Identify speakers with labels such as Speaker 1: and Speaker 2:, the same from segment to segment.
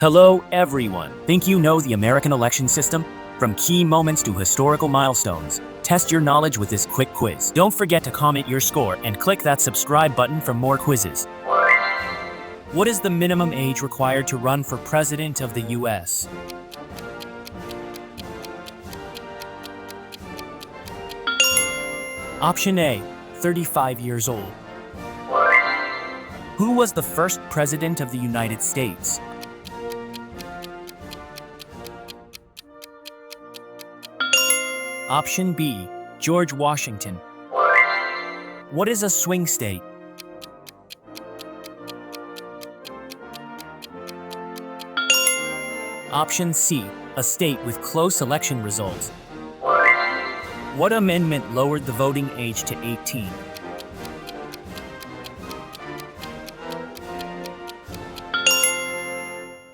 Speaker 1: Hello, everyone. Think you know the American election system? From key moments to historical milestones, test your knowledge with this quick quiz. Don't forget to comment your score and click that subscribe button for more quizzes. What is the minimum age required to run for President of the U.S.? Option A, 35 years old. Who was the first President of the United States? Option B, George Washington. What is a swing state? Option C, a state with close election results. What amendment lowered the voting age to 18?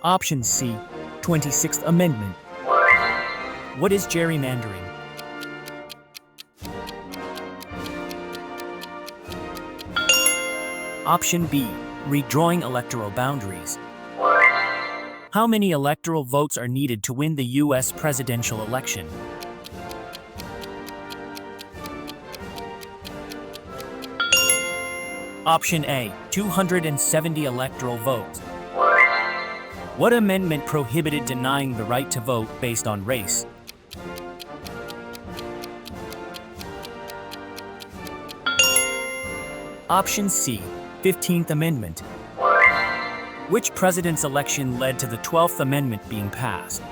Speaker 1: Option C, 26th Amendment. What is gerrymandering? Option B, redrawing electoral boundaries. How many electoral votes are needed to win the U.S. presidential election? Option A, 270 electoral votes. What amendment prohibited denying the right to vote based on race? Option C, 15th Amendment. Which president's election led to the 12th Amendment being passed?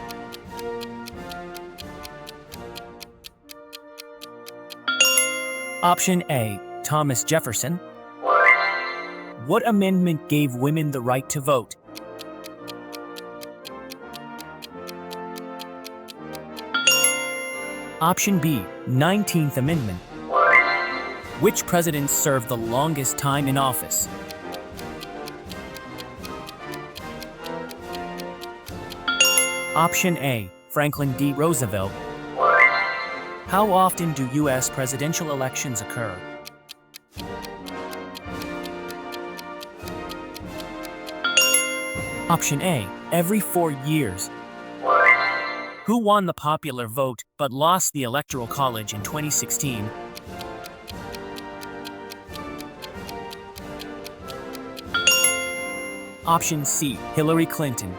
Speaker 1: Option A, Thomas Jefferson. What amendment gave women the right to vote? Option B, 19th Amendment. Which president served the longest time in office? Option A, Franklin D. Roosevelt. How often do U.S. presidential elections occur? Option A, every 4 years. Who won the popular vote but lost the Electoral College in 2016? Option C, Hillary Clinton.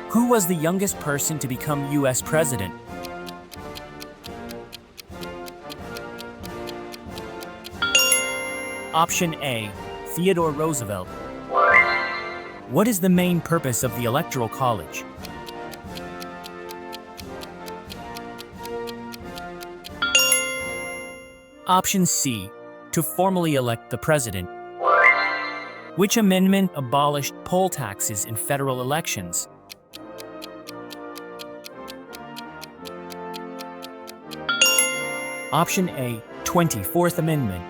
Speaker 1: Who was the youngest person to become U.S. president? Option A, Theodore Roosevelt. What is the main purpose of the Electoral College? Option C, to formally elect the president. Which amendment abolished poll taxes in federal elections? Option A, 24th Amendment.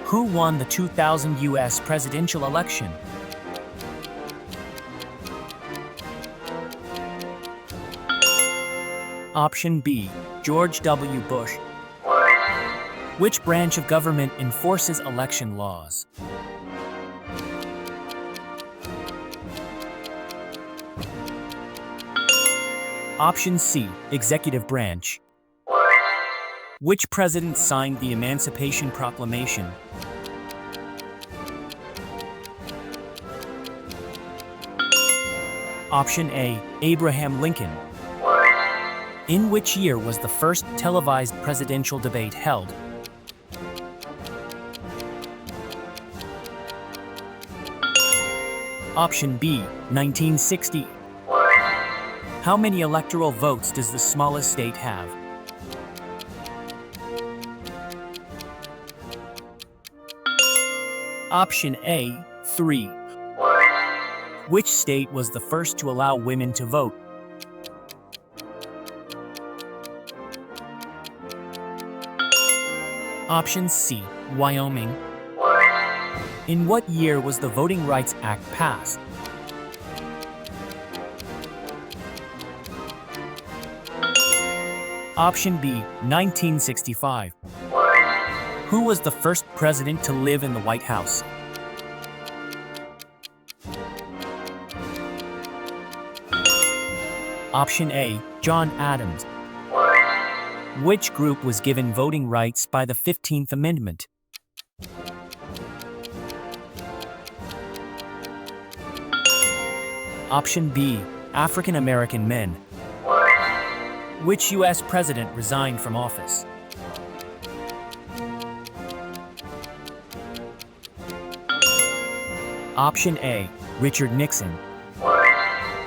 Speaker 1: Who won the 2000 U.S. presidential election? Option B, George W. Bush. Which branch of government enforces election laws? Option C, Executive Branch. Which president signed the Emancipation Proclamation? Option A, Abraham Lincoln. In which year was the first televised presidential debate held? Option B, 1960. How many electoral votes does the smallest state have? Option A, 3. Which state was the first to allow women to vote? Option C, Wyoming. In what year was the Voting Rights Act passed? Option B, 1965. Who was the first president to live in the White House? Option A, John Adams. Which group was given voting rights by the 15th Amendment? Option B, African American men. Which U.S. president resigned from office? Option A, Richard Nixon.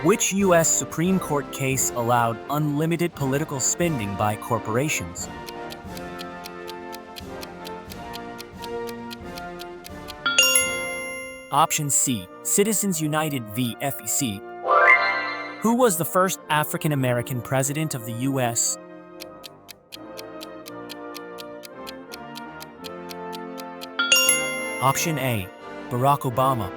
Speaker 1: Which U.S. Supreme Court case allowed unlimited political spending by corporations? Option C, Citizens United v. FEC. Who was the first African American president of the U.S.? Option A, Barack Obama.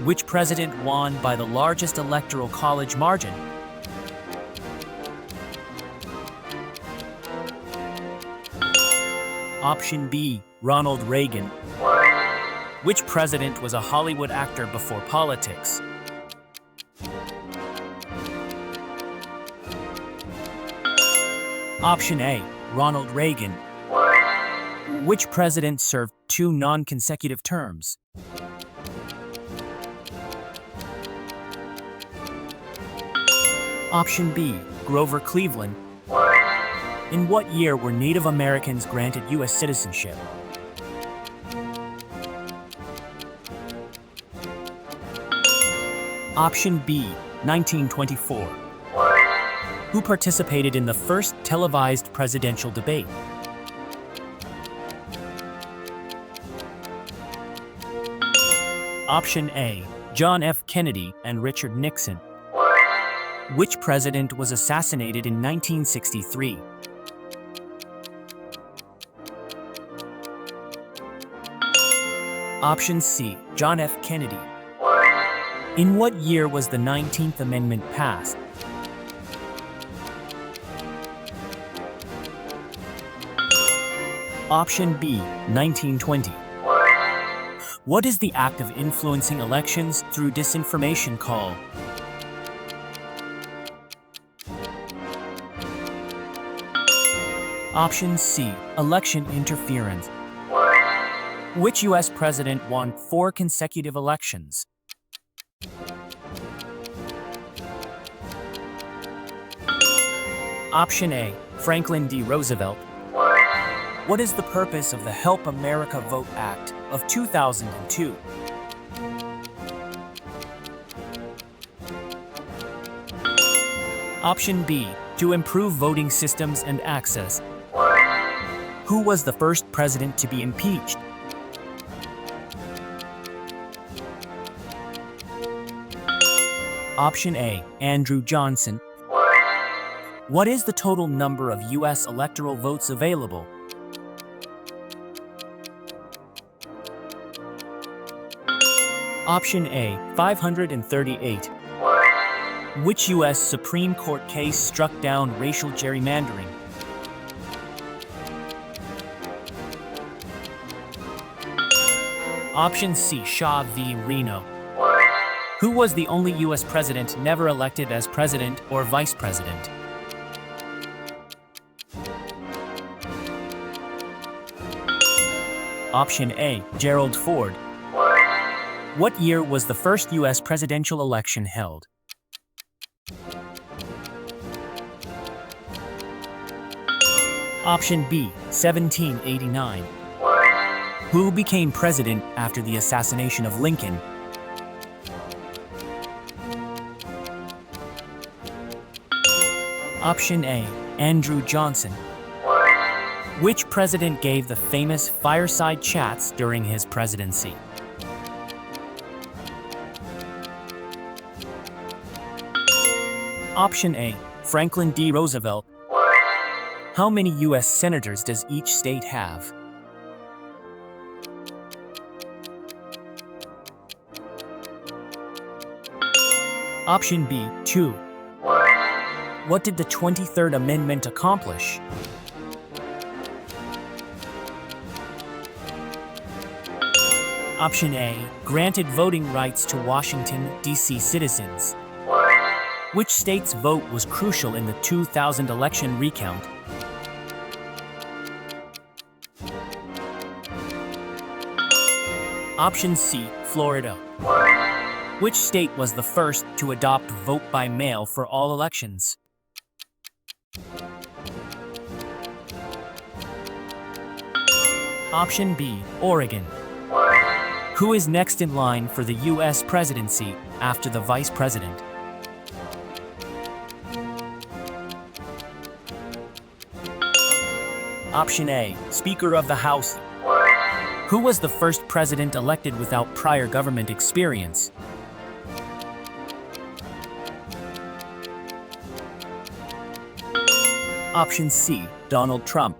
Speaker 1: Which president won by the largest electoral college margin? Option B, Ronald Reagan. Which president was a Hollywood actor before politics? Option A, Ronald Reagan. Which president served 2 non-consecutive terms? Option B, Grover Cleveland. In what year were Native Americans granted U.S. citizenship? Option B, 1924. Who participated in the first televised presidential debate? Option A, John F. Kennedy and Richard Nixon. Which president was assassinated in 1963? Option C, John F. Kennedy. In what year was the 19th Amendment passed? Option B, 1920. What is the act of influencing elections through disinformation called? Option C, election interference. Which U.S. president won 4 consecutive elections? Option A, Franklin D. Roosevelt. What is the purpose of the Help America Vote Act of 2002? Option B, to improve voting systems and access. Who was the first president to be impeached? Option A, Andrew Johnson. What is the total number of U.S. electoral votes available? Option A, 538. Which U.S. Supreme Court case struck down racial gerrymandering? Option C, Shaw v. Reno. Who was the only U.S. president never elected as president or vice president? Option A, Gerald Ford. What year was the first U.S. presidential election held? Option B, 1789. Who became president after the assassination of Lincoln? Option A, Andrew Johnson. Which president gave the famous fireside chats during his presidency? Option A, Franklin D. Roosevelt. How many U.S. senators does each state have? Option B, 2. What did the 23rd Amendment accomplish? Option A, granted voting rights to Washington, D.C. citizens. Which state's vote was crucial in the 2000 election recount? Option C, Florida. Which state was the first to adopt vote by mail for all elections? Option B, Oregon. Who is next in line for the U.S. presidency after the vice president? Option A, Speaker of the House. Who was the first president elected without prior government experience? Option C, Donald Trump.